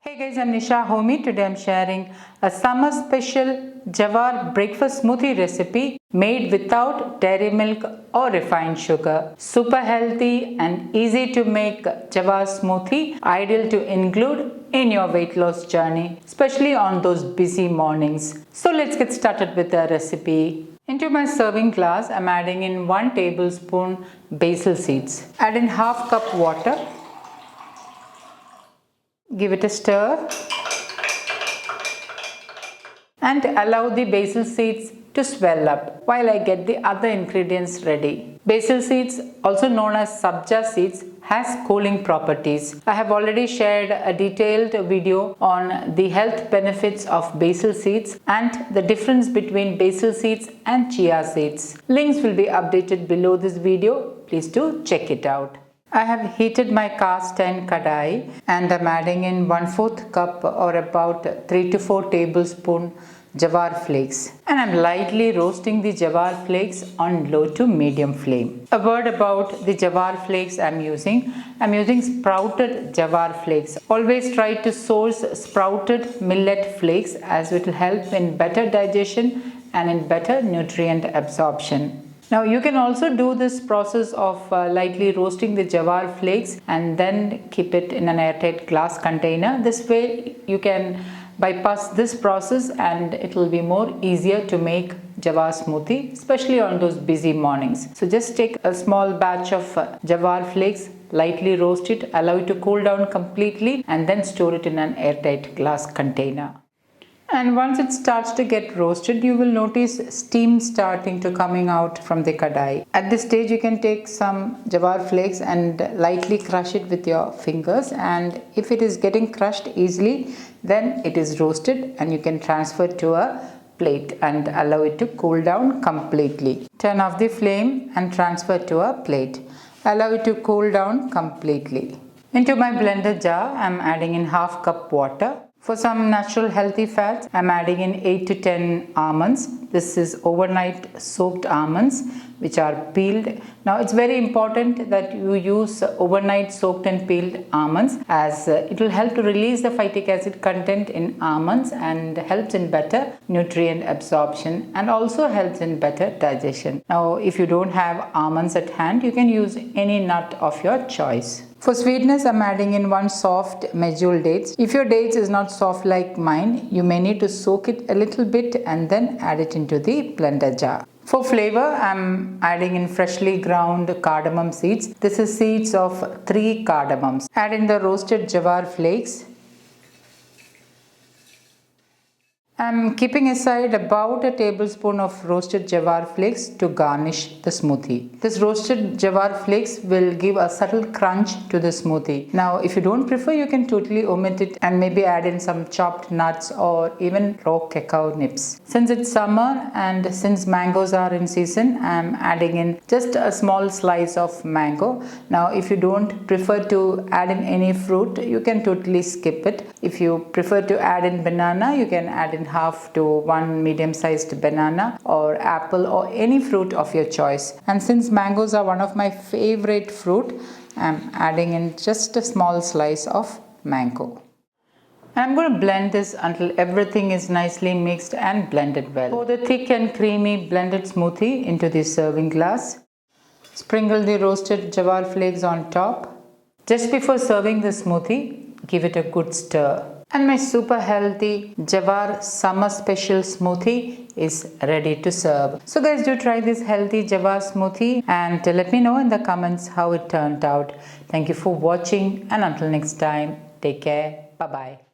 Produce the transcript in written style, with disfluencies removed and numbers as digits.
Hey guys, I'm Nisa Homey. Today I'm sharing a summer special Jowar breakfast smoothie recipe made without dairy milk or refined sugar. Super healthy and easy to make Jowar smoothie, ideal to include in your weight loss journey, especially on those busy mornings. So let's get started with the recipe. Into my serving glass, I'm adding in 1 tablespoon basil seeds. Add in half cup water. Give it a stir and allow the basil seeds to swell up while I get the other ingredients ready. Basil seeds, also known as sabja seeds, has cooling properties. I have already shared a detailed video on the health benefits of basil seeds and the difference between basil seeds and chia seeds. Links will be updated below this video. Please do check it out. I have heated my cast iron kadai and I'm adding in 1/4 cup or about 3 to 4 tablespoon jowar flakes, and I'm lightly roasting the jowar flakes on low to medium flame. A word about the jowar flakes I'm using sprouted jowar flakes. Always try to source sprouted millet flakes as it will help in better digestion and in better nutrient absorption. Now you can also do this process of lightly roasting the jowar flakes and then keep it in an airtight glass container. This way you can bypass this process and it will be more easier to make jowar smoothie, especially on those busy mornings. So just take a small batch of jowar flakes, lightly roast it, allow it to cool down completely and then store it in an airtight glass container. And once it starts to get roasted, you will notice steam starting to coming out from the kadai. At this stage, you can take some jowar flakes and lightly crush it with your fingers, and if it is getting crushed easily, then it is roasted and you can transfer to a plate and allow it to cool down completely. Turn off the flame and transfer to a plate. Allow it to cool down completely. Into my blender jar, I am adding in half cup water. For some natural healthy fats, I am adding in 8 to 10 almonds. This is overnight soaked almonds which are peeled. Now it's very important that you use overnight soaked and peeled almonds, as it will help to release the phytic acid content in almonds and helps in better nutrient absorption and also helps in better digestion. Now if you don't have almonds at hand, you can use any nut of your choice. For sweetness, I'm adding in 1 soft medjool dates. If your dates is not soft like mine, you may need to soak it a little bit and then add it into the blender jar. For flavor, I'm adding in freshly ground cardamom seeds. This is seeds of 3 cardamoms. Add in the roasted jowar flakes. I'm keeping aside about a tablespoon of roasted jowar flakes to garnish the smoothie. This roasted jowar flakes will give a subtle crunch to the smoothie. Now, if you don't prefer, you can totally omit it and maybe add in some chopped nuts or even raw cacao nibs. Since it's summer and since mangoes are in season, I'm adding in just a small slice of mango. Now, if you don't prefer to add in any fruit, you can totally skip it. If you prefer to add in banana, you can add in half to 1 medium-sized banana or apple or any fruit of your choice. And since mangoes are one of my favorite fruit, I'm adding in just a small slice of mango. I'm going to blend this until everything is nicely mixed and blended well. Pour the thick and creamy blended smoothie into the serving glass. Sprinkle the roasted jowar flakes on top. Just before serving the smoothie, give it a good stir. And my super healthy jowar summer special smoothie is ready to serve. So guys, do try this healthy jowar smoothie and let me know in the comments how it turned out. Thank you for watching, and until next time, take care. Bye-bye.